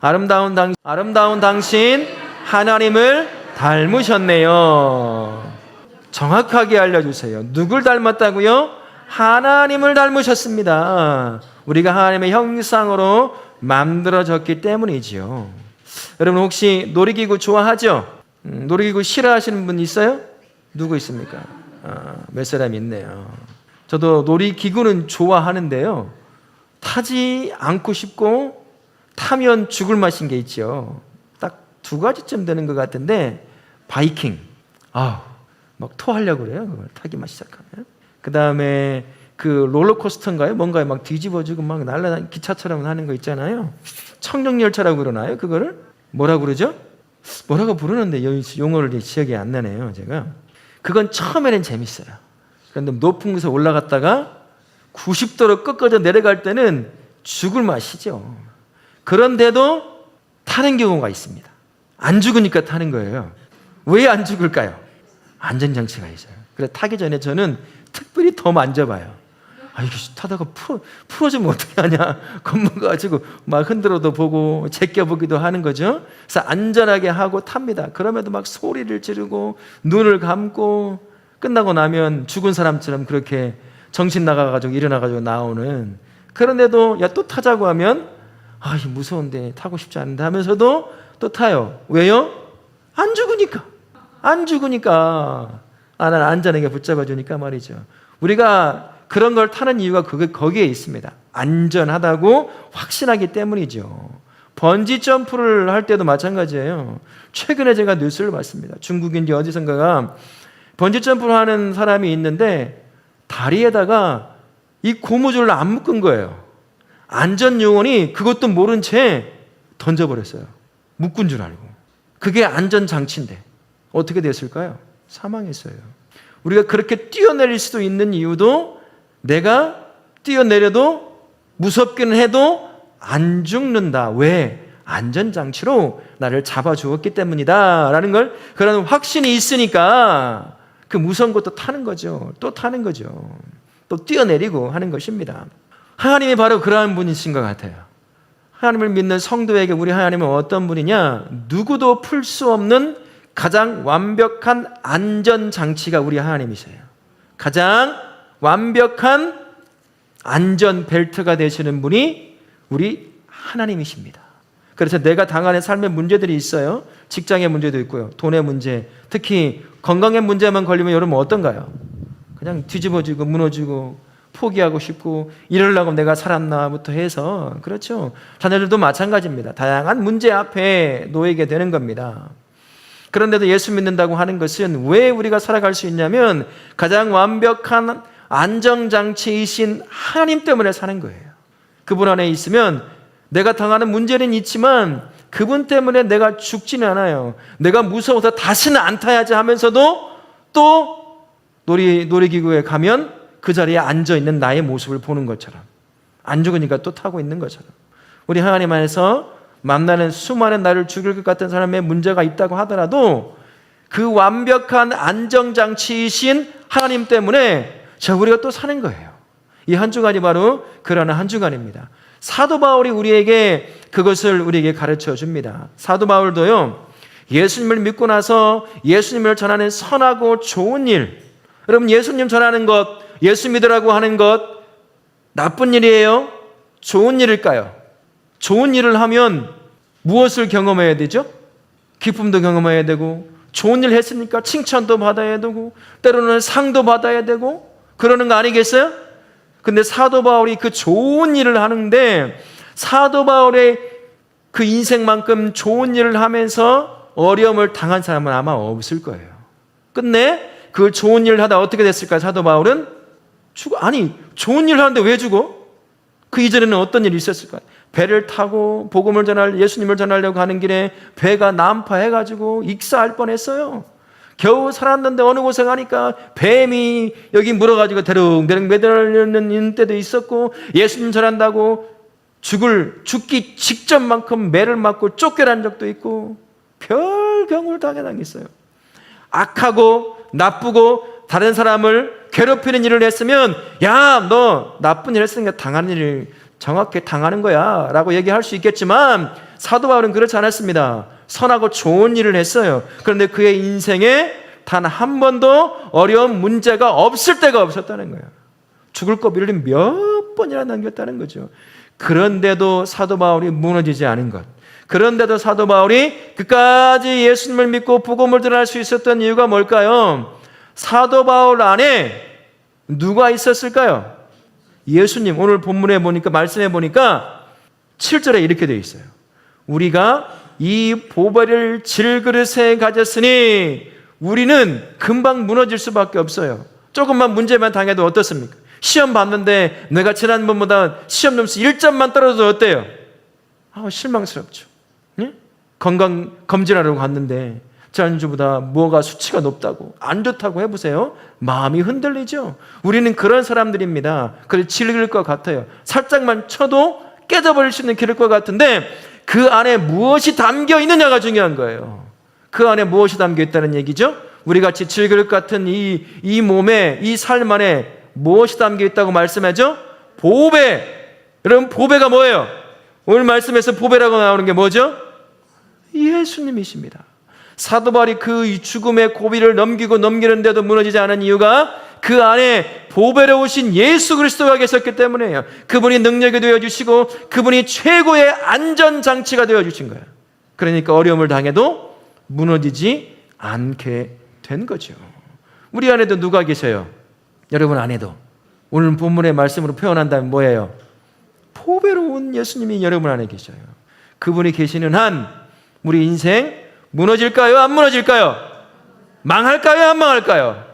아름다운 당신 하나님을 닮으셨네요. 정확하게 알려주세요. 누굴 닮았다고요? 하나님을 닮으셨습니다. 우리가 하나님의 형상으로 만들어졌기 때문이지요. 여러분 혹시 놀이기구 좋아하죠? 놀이기구 싫어하시는 분 있어요? 누구 있습니까? 몇 사람 있네요. 저도 놀이기구는 좋아하는데요, 타지 않고 싶고 타면 죽을 맛인 게 있죠. 딱 두 가지쯤 되는 것 같은데, 바이킹, 막 토하려고 그래요, 그걸 타기만 시작하면. 그 다음에 그 롤러코스터인가요? 뭔가에 막 뒤집어지고 막 날아다니는 기차처럼 하는 거 있잖아요. 청룡열차라고 그러나요? 그거를 뭐라고 그러죠? 뭐라고 부르는데 용어를 기억이 안 나네요, 제가. 그건 처음에는 재밌어요. 그런데 높은 곳에 올라갔다가 90도로 꺾어져 내려갈 때는 죽을 맛이죠. 그런데도 타는 경우가 있습니다. 안 죽으니까 타는 거예요. 왜 안 죽을까요? 안전장치가 있어요. 그래서 타기 전에 저는 특별히 더 만져봐요. 이거 타다가 풀어지면 어떻게 하냐, 겁먹어가지고 막 흔들어도 보고 제껴보기도 하는 거죠. 그래서 안전하게 하고 탑니다. 그럼에도 막 소리를 지르고 눈을 감고, 끝나고 나면 죽은 사람처럼 그렇게 정신 나가가지고 일어나가지고 나오는. 그런데도 야, 또 타자고 하면 무서운데 타고 싶지 않은데 하면서도 또 타요. 왜요? 안 죽으니까. 나는 안전하게 붙잡아주니까 말이죠. 우리가 그런 걸 타는 이유가 거기에 있습니다. 안전하다고 확신하기 때문이죠. 번지 점프를 할 때도 마찬가지예요. 최근에 제가 뉴스를 봤습니다. 중국인지 어디선가가 번지 점프를 하는 사람이 있는데 다리에다가 이 고무줄을 안 묶은 거예요. 안전요원이 그것도 모른 채 던져버렸어요. 묶은 줄 알고. 그게 안전장치인데 어떻게 됐을까요? 사망했어요. 우리가 그렇게 뛰어내릴 수도 있는 이유도, 내가 뛰어내려도 무섭기는 해도 안 죽는다. 왜? 안전장치로 나를 잡아주었기 때문이다 라는 걸, 그런 확신이 있으니까 그 무서운 것도 타는 거죠. 또 타는 거죠. 또 뛰어내리고 하는 것입니다. 하나님이 바로 그러한 분이신 것 같아요. 하나님을 믿는 성도에게 우리 하나님은 어떤 분이냐? 누구도 풀 수 없는 가장 완벽한 안전장치가 우리 하나님이세요. 가장 완벽한 안전벨트가 되시는 분이 우리 하나님이십니다. 그래서 내가 당하는 삶의 문제들이 있어요. 직장의 문제도 있고요, 돈의 문제, 특히 건강의 문제만 걸리면 여러분 어떤가요? 그냥 뒤집어지고 무너지고 포기하고 싶고, 이러려고 내가 살았나부터 해서, 그렇죠. 자녀들도 마찬가지입니다. 다양한 문제 앞에 놓이게 되는 겁니다. 그런데도 예수 믿는다고 하는 것은 왜 우리가 살아갈 수 있냐면, 가장 완벽한 안정장치이신 하나님 때문에 사는 거예요. 그분 안에 있으면 내가 당하는 문제는 있지만 그분 때문에 내가 죽지는 않아요. 내가 무서워서 다시는 안 타야지 하면서도 또 놀이기구에 가면 그 자리에 앉아있는 나의 모습을 보는 것처럼, 안 죽으니까 또 타고 있는 것처럼, 우리 하나님 안에서 만나는 수많은 나를 죽일 것 같은 사람의 문제가 있다고 하더라도 그 완벽한 안정장치이신 하나님 때문에 우리가 또 사는 거예요. 이 한 주간이 바로 그러한 한 주간입니다. 사도 바울이 우리에게 그것을 우리에게 가르쳐 줍니다. 사도 바울도요, 예수님을 믿고 나서 예수님을 전하는 선하고 좋은 일, 여러분 예수님 전하는 것, 예수 믿으라고 하는 것 나쁜 일이에요? 좋은 일일까요? 좋은 일을 하면 무엇을 경험해야 되죠? 기쁨도 경험해야 되고, 좋은 일 했으니까 칭찬도 받아야 되고, 때로는 상도 받아야 되고, 그러는 거 아니겠어요? 근데 사도 바울이 그 좋은 일을 하는데, 사도 바울의 그 인생만큼 좋은 일을 하면서 어려움을 당한 사람은 아마 없을 거예요. 끝내 그 좋은 일을 하다 어떻게 됐을까요? 사도 바울은 좋은 일을 하는데 왜 죽어? 그 이전에는 어떤 일이 있었을까요? 배를 타고 복음을 예수님을 전하려고 하는 길에 배가 난파해가지고 익사할 뻔했어요. 겨우 살았는데 어느 곳에 가니까 뱀이 여기 물어가지고 대릉대릉 매달리는 때도 있었고, 예수님 전한다고 죽기 직전만큼 매를 맞고 쫓겨난 적도 있고, 별 경우를 당했어요. 악하고 나쁘고 다른 사람을 괴롭히는 일을 했으면, 야, 너 나쁜 일 했으니까 당하는 일을 정확히 당하는 거야 라고 얘기할 수 있겠지만, 사도 바울은 그렇지 않았습니다. 선하고 좋은 일을 했어요. 그런데 그의 인생에 단 한 번도 어려운 문제가 없을 때가 없었다는 거예요. 죽을 고비를 몇 번이나 남겼다는 거죠. 그런데도 사도 바울이 무너지지 않은 것, 그런데도 사도 바울이 끝까지 예수님을 믿고 복음을 전할 수 있었던 이유가 뭘까요? 사도 바울 안에 누가 있었을까요? 예수님. 오늘 본문에 보니까, 말씀해 보니까 7절에 이렇게 되어 있어요. 우리가 이 보배를 질그릇에 가졌으니 우리는 금방 무너질 수밖에 없어요. 조금만 문제만 당해도 어떻습니까? 시험 봤는데 내가 지난번보다 시험 점수 1점만 떨어져도 어때요? 실망스럽죠. 예? 건강 검진하러 갔는데 지난주보다 뭐가 수치가 높다고, 안 좋다고 해보세요. 마음이 흔들리죠. 우리는 그런 사람들입니다. 그래서 질길 것 같아요. 살짝만 쳐도 깨져버릴 수 있는 길일 것 같은데 그 안에 무엇이 담겨 있느냐가 중요한 거예요. 그 안에 무엇이 담겨 있다는 얘기죠? 우리 같이 질그릇 같은 이 몸에, 이 삶 안에 무엇이 담겨 있다고 말씀하죠? 보배. 여러분, 보배가 뭐예요? 오늘 말씀에서 보배라고 나오는 게 뭐죠? 예수님이십니다. 사도 바울이 그 죽음의 고비를 넘기는데도 무너지지 않은 이유가 그 안에 보배로우신 예수 그리스도가 계셨기 때문이에요. 그분이 능력이 되어주시고 그분이 최고의 안전장치가 되어주신 거예요. 그러니까 어려움을 당해도 무너지지 않게 된 거죠. 우리 안에도 누가 계셔요? 여러분 안에도. 오늘 본문의 말씀으로 표현한다면 뭐예요? 보배로운 예수님이 여러분 안에 계셔요. 그분이 계시는 한 우리 인생 무너질까요? 안 무너질까요? 망할까요? 안 망할까요?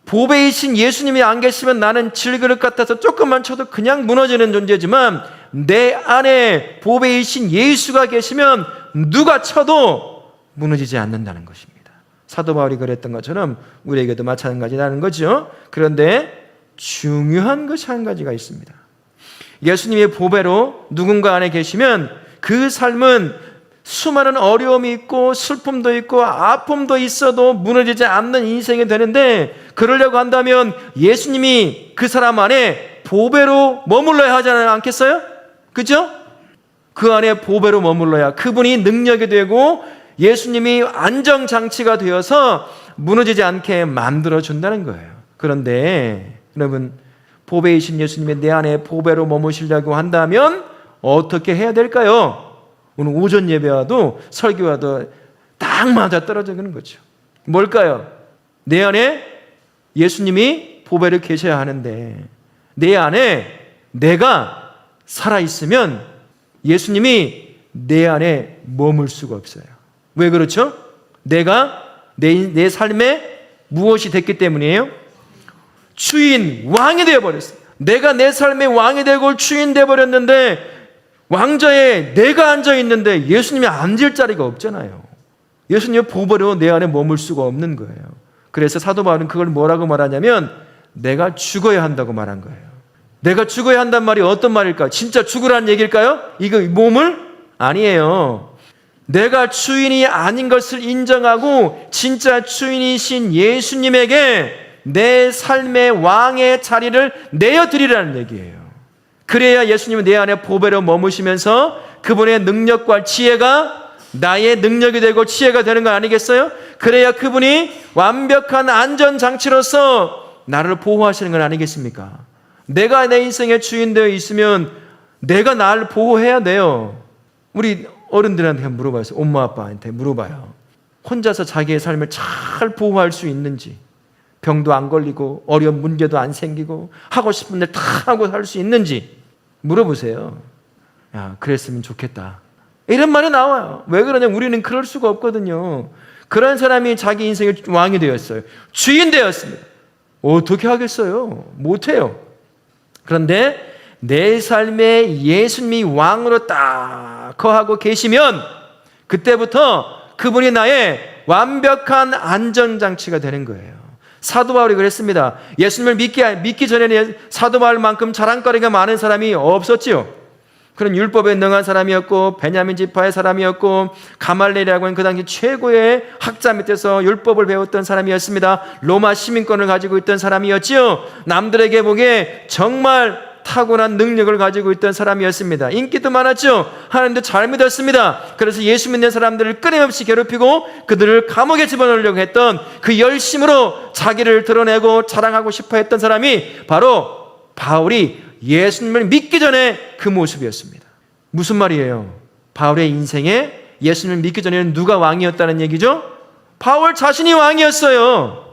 보배이신 예수님이 안 계시면 나는 질그릇 같아서 조금만 쳐도 그냥 무너지는 존재지만 내 안에 보배이신 예수가 계시면 누가 쳐도 무너지지 않는다는 것입니다. 사도 바울이 그랬던 것처럼 우리에게도 마찬가지라는 거죠. 그런데 중요한 것이 한 가지가 있습니다. 예수님의 보배로 누군가 안에 계시면 그 삶은 수많은 어려움이 있고 슬픔도 있고 아픔도 있어도 무너지지 않는 인생이 되는데, 그러려고 한다면 예수님이 그 사람 안에 보배로 머물러야 하지 않겠어요? 그죠? 그 안에 보배로 머물러야 그분이 능력이 되고 예수님이 안정장치가 되어서 무너지지 않게 만들어준다는 거예요. 그런데 여러분, 보배이신 예수님이 내 안에 보배로 머무시려고 한다면 어떻게 해야 될까요? 오늘 오전 예배와도 설교와도 딱 맞아떨어지는 거죠. 뭘까요? 내 안에 예수님이 보배를 계셔야 하는데 내 안에 내가 살아있으면 예수님이 내 안에 머물 수가 없어요. 왜 그렇죠? 내가 내 삶에 무엇이 됐기 때문이에요? 주인, 왕이 되어버렸어요. 내가 내 삶의 왕이 되고 주인 되어버렸는데 왕좌에 내가 앉아있는데 예수님이 앉을 자리가 없잖아요. 예수님의 보배로 내 안에 머물 수가 없는 거예요. 그래서 사도 바울은 그걸 뭐라고 말하냐면 내가 죽어야 한다고 말한 거예요. 내가 죽어야 한단 말이 어떤 말일까? 진짜 죽으라는 얘기일까요? 이거 몸을? 아니에요. 내가 주인이 아닌 것을 인정하고 진짜 주인이신 예수님에게 내 삶의 왕의 자리를 내어드리라는 얘기예요. 그래야 예수님은 내 안에 보배로 머무시면서 그분의 능력과 지혜가 나의 능력이 되고 지혜가 되는 거 아니겠어요? 그래야 그분이 완벽한 안전장치로서 나를 보호하시는 건 아니겠습니까? 내가 내 인생의 주인 되어 있으면 내가 나를 보호해야 돼요. 우리 어른들한테 물어봐요. 엄마 아빠한테 물어봐요. 혼자서 자기의 삶을 잘 보호할 수 있는지, 병도 안 걸리고 어려운 문제도 안 생기고 하고 싶은 일 다 하고 살 수 있는지 물어보세요. 야, 그랬으면 좋겠다. 이런 말이 나와요. 왜 그러냐면 우리는 그럴 수가 없거든요. 그런 사람이 자기 인생의 왕이 되었어요. 주인 되었습니다. 어떻게 하겠어요? 못해요. 그런데 내 삶에 예수님이 왕으로 딱 거하고 계시면 그때부터 그분이 나의 완벽한 안전장치가 되는 거예요. 사도 바울이 그랬습니다. 예수님을 믿기 전에는 사도 바울만큼 자랑거리가 많은 사람이 없었지요. 그런 율법에 능한 사람이었고 베냐민 지파의 사람이었고 가말리엘이라고 하는 그 당시 최고의 학자 밑에서 율법을 배웠던 사람이었습니다. 로마 시민권을 가지고 있던 사람이었지요. 남들에게 보기에 정말 타고난 능력을 가지고 있던 사람이었습니다. 인기도 많았죠. 하나님도 잘 믿었습니다. 그래서 예수 믿는 사람들을 끊임없이 괴롭히고 그들을 감옥에 집어넣으려고 했던 그 열심으로 자기를 드러내고 자랑하고 싶어 했던 사람이 바로 바울이 예수님을 믿기 전에 그 모습이었습니다. 무슨 말이에요? 바울의 인생에 예수님을 믿기 전에는 누가 왕이었다는 얘기죠? 바울 자신이 왕이었어요.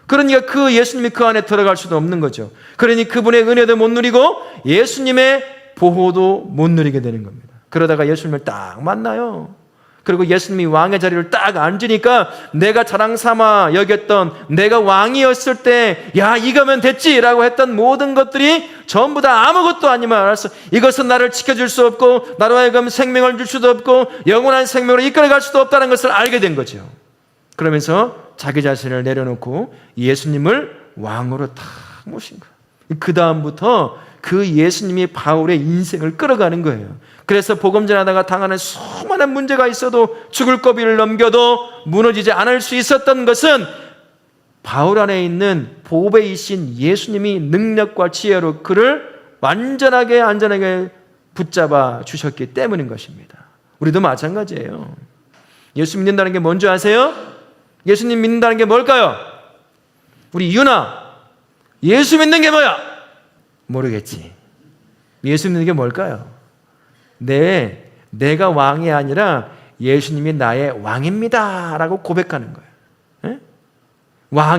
그러니까 그 예수님이 그 안에 들어갈 수도 없는 거죠. 그러니 그분의 은혜도 못 누리고 예수님의 보호도 못 누리게 되는 겁니다. 그러다가 예수님을 딱 만나요. 그리고 예수님이 왕의 자리를 딱 앉으니까 내가 자랑 삼아 여겼던, 내가 왕이었을 때 야 이거면 됐지라고 했던 모든 것들이 전부 다 아무것도 아니면 알았어. 이것은 나를 지켜줄 수 없고 나로 하여금 생명을 줄 수도 없고 영원한 생명으로 이끌어갈 수도 없다는 것을 알게 된 거죠. 그러면서 자기 자신을 내려놓고 예수님을 왕으로 탁 모신 거예요. 그 다음부터 그 예수님이 바울의 인생을 끌어가는 거예요. 그래서 복음 전하다가 당하는 수많은 문제가 있어도 죽을 고비를 넘겨도 무너지지 않을 수 있었던 것은 바울 안에 있는 보배이신 예수님이 능력과 지혜로 그를 완전하게 안전하게 붙잡아 주셨기 때문인 것입니다. 우리도 마찬가지예요. 예수 믿는다는 게 뭔지 아세요? 예수님 믿는다는 게 뭘까요? 우리 유나, 예수 믿는 게 뭐야? 모르겠지. 예수 믿는 게 뭘까요? 내가 왕이 아니라 예수님이 나의 왕입니다 라고 고백하는 거예요.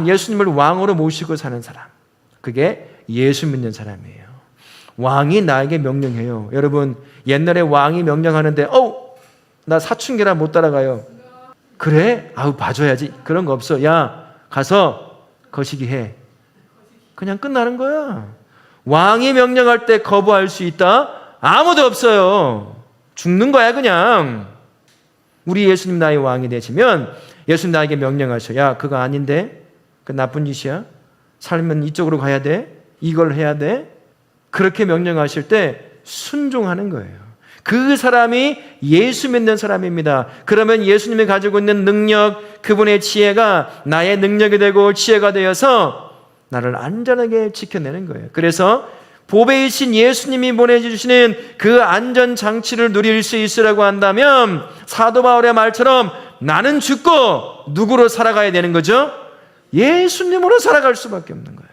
예수님을 왕으로 모시고 사는 사람, 그게 예수 믿는 사람이에요. 왕이 나에게 명령해요. 여러분, 옛날에 왕이 명령하는데 나 사춘기라 못 따라가요. 그래? 봐줘야지. 그런 거 없어. 야, 가서 거시기 해. 그냥 끝나는 거야. 왕이 명령할 때 거부할 수 있다? 아무도 없어요. 죽는 거야 그냥. 우리 예수님 나의 왕이 되시면 예수님 나에게 명령하셔. 야, 그거 아닌데? 그 나쁜 짓이야. 살면 이쪽으로 가야 돼. 이걸 해야 돼. 그렇게 명령하실 때 순종하는 거예요. 그 사람이 예수 믿는 사람입니다. 그러면 예수님이 가지고 있는 능력, 그분의 지혜가 나의 능력이 되고 지혜가 되어서 나를 안전하게 지켜내는 거예요. 그래서 보배이신 예수님이 보내주시는 그 안전장치를 누릴 수 있으라고 한다면 사도 바울의 말처럼 나는 죽고 누구로 살아가야 되는 거죠? 예수님으로 살아갈 수밖에 없는 거예요.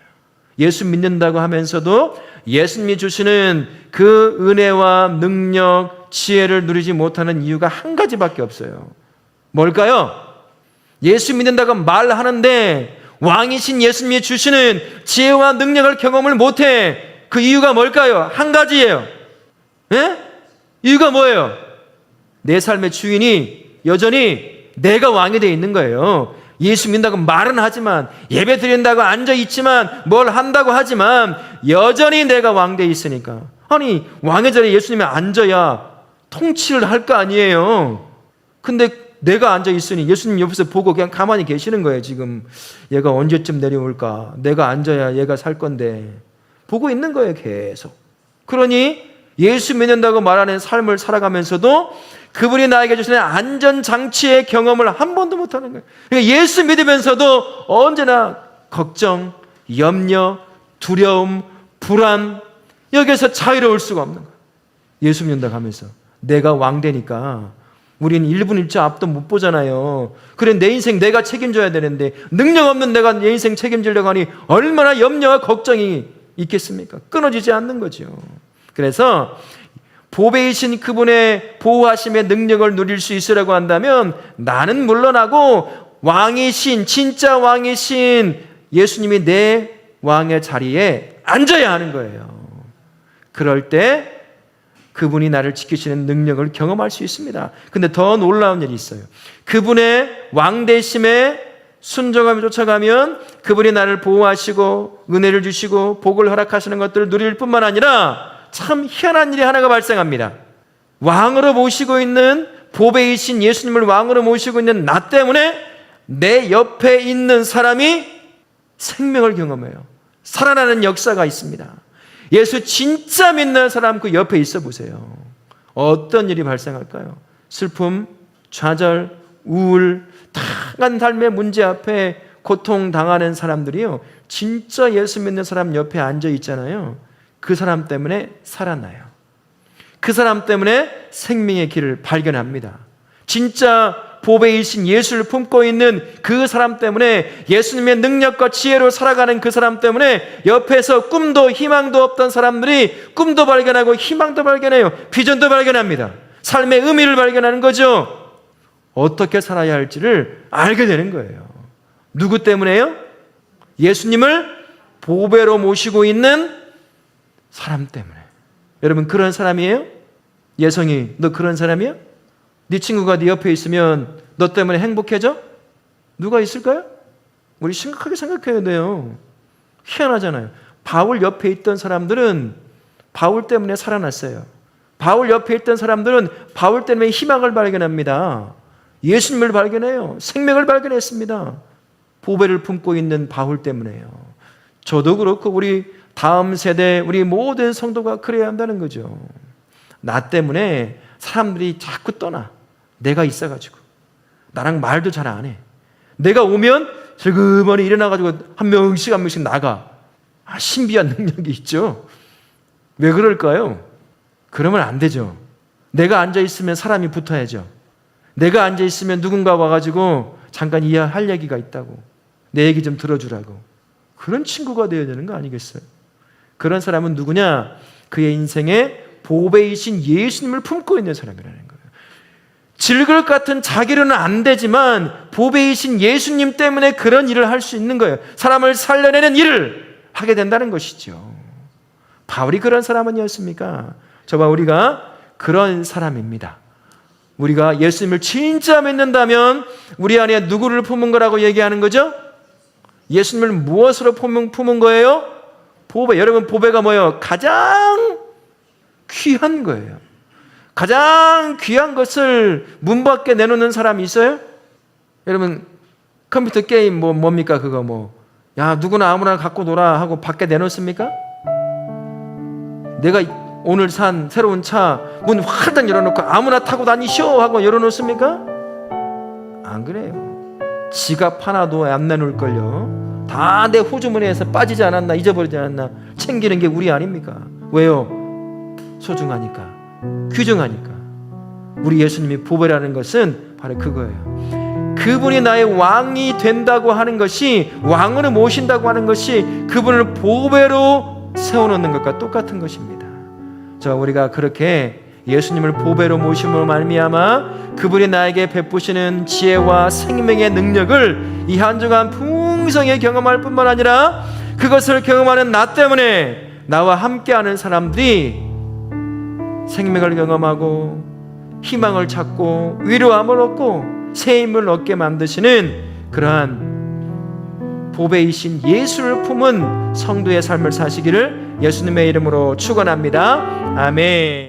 예수 믿는다고 하면서도 예수님이 주시는 그 은혜와 능력, 지혜를 누리지 못하는 이유가 한 가지밖에 없어요. 뭘까요? 예수 믿는다고 말하는데 왕이신 예수님이 주시는 지혜와 능력을 경험을 못해. 그 이유가 뭘까요? 한 가지예요. 이유가 뭐예요? 내 삶의 주인이 여전히 내가 왕이 되어 있는 거예요. 예수 믿는다고 말은 하지만, 예배 드린다고 앉아있지만, 뭘 한다고 하지만 여전히 내가 왕 되어 있으니까. 아니, 왕의 자리에 예수님이 앉아야 통치를 할 거 아니에요. 근데 내가 앉아있으니 예수님 옆에서 보고 그냥 가만히 계시는 거예요. 지금 얘가 언제쯤 내려올까? 내가 앉아야 얘가 살 건데 보고 있는 거예요. 계속. 그러니 예수 믿는다고 말하는 삶을 살아가면서도 그분이 나에게 주시는 안전장치의 경험을 한 번도 못하는 거예요. 그러니까 예수 믿으면서도 언제나 걱정, 염려, 두려움, 불안, 여기에서 자유로울 수가 없는 거예요. 예수 믿는다고 하면서 내가 왕 되니까 우리는 1분 1초 앞도 못 보잖아요. 그래, 내 인생 내가 책임져야 되는데 능력 없는 내가 내 인생 책임지려고 하니 얼마나 염려와 걱정이 있겠습니까? 끊어지지 않는 거죠. 그래서 보배이신 그분의 보호하심의 능력을 누릴 수 있으라고 한다면 나는 물러나고 왕이신, 진짜 왕이신 예수님이 내 왕의 자리에 앉아야 하는 거예요. 그럴 때 그분이 나를 지키시는 능력을 경험할 수 있습니다. 근데 더 놀라운 일이 있어요. 그분의 왕되심에 순종하며 쫓아가면 그분이 나를 보호하시고 은혜를 주시고 복을 허락하시는 것들을 누릴 뿐만 아니라 참 희한한 일이 하나가 발생합니다. 왕으로 모시고 있는, 보배이신 예수님을 왕으로 모시고 있는 나 때문에 내 옆에 있는 사람이 생명을 경험해요. 살아나는 역사가 있습니다. 예수 진짜 믿는 사람 그 옆에 있어 보세요. 어떤 일이 발생할까요? 슬픔, 좌절, 우울, 다양한 삶의 문제 앞에 고통당하는 사람들이요, 진짜 예수 믿는 사람 옆에 앉아 있잖아요. 그 사람 때문에 살아나요. 그 사람 때문에 생명의 길을 발견합니다. 진짜 보배이신 예수를 품고 있는 그 사람 때문에, 예수님의 능력과 지혜로 살아가는 그 사람 때문에 옆에서 꿈도 희망도 없던 사람들이 꿈도 발견하고 희망도 발견해요. 비전도 발견합니다. 삶의 의미를 발견하는 거죠. 어떻게 살아야 할지를 알게 되는 거예요. 누구 때문에요? 예수님을 보배로 모시고 있는 사람 때문에. 여러분, 그런 사람이에요? 예성이, 너 그런 사람이야? 네 친구가 네 옆에 있으면 너 때문에 행복해져? 누가 있을까요? 우리 심각하게 생각해야 돼요. 희한하잖아요. 바울 옆에 있던 사람들은 바울 때문에 살아났어요. 바울 옆에 있던 사람들은 바울 때문에 희망을 발견합니다. 예수님을 발견해요. 생명을 발견했습니다. 보배를 품고 있는 바울 때문에요. 저도 그렇고 우리 다음 세대, 우리 모든 성도가 그래야 한다는 거죠. 나 때문에 사람들이 자꾸 떠나. 내가 있어가지고. 나랑 말도 잘 안 해. 내가 오면 슬그머니 일어나가지고 한 명씩 나가. 신비한 능력이 있죠. 왜 그럴까요? 그러면 안 되죠. 내가 앉아있으면 사람이 붙어야죠. 내가 앉아있으면 누군가 와가지고 잠깐 이해할 얘기가 있다고. 내 얘기 좀 들어주라고. 그런 친구가 되어야 되는 거 아니겠어요? 그런 사람은 누구냐? 그의 인생에 보배이신 예수님을 품고 있는 사람이라는 거예요. 질것 같은 자기로는 안 되지만 보배이신 예수님 때문에 그런 일을 할 수 있는 거예요. 사람을 살려내는 일을 하게 된다는 것이죠. 바울이 그런 사람 아니었습니까? 저와 우리가 그런 사람입니다. 우리가 예수님을 진짜 믿는다면 우리 안에 누구를 품은 거라고 얘기하는 거죠? 예수님을 무엇으로 품은 거예요? 보배. 여러분, 보배가 뭐예요? 가장 귀한 거예요. 가장 귀한 것을 문 밖에 내놓는 사람이 있어요? 여러분, 컴퓨터 게임 뭡니까? 그거 야, 누구나 아무나 갖고 놀아 하고 밖에 내놓습니까? 내가 오늘 산 새로운 차 문 활짝 열어놓고 아무나 타고 다니쇼 하고 열어놓습니까? 안 그래요. 지갑 하나도 안 내놓을걸요. 다 내 호주머니에서 빠지지 않았나, 잊어버리지 않았나 챙기는 게 우리 아닙니까? 왜요? 소중하니까, 귀중하니까. 우리 예수님이 보배라는 것은 바로 그거예요. 그분이 나의 왕이 된다고 하는 것이, 왕으로 모신다고 하는 것이 그분을 보배로 세워놓는 것과 똑같은 것입니다. 우리가 그렇게 예수님을 보배로 모심으로 말미암아 그분이 나에게 베푸시는 지혜와 생명의 능력을 이 한 주간 풍성히 경험할 뿐만 아니라 그것을 경험하는 나 때문에 나와 함께하는 사람들이 생명을 경험하고 희망을 찾고 위로함을 얻고 새 힘을 얻게 만드시는 그러한 보배이신 예수를 품은 성도의 삶을 사시기를 예수님의 이름으로 축원합니다. 아멘.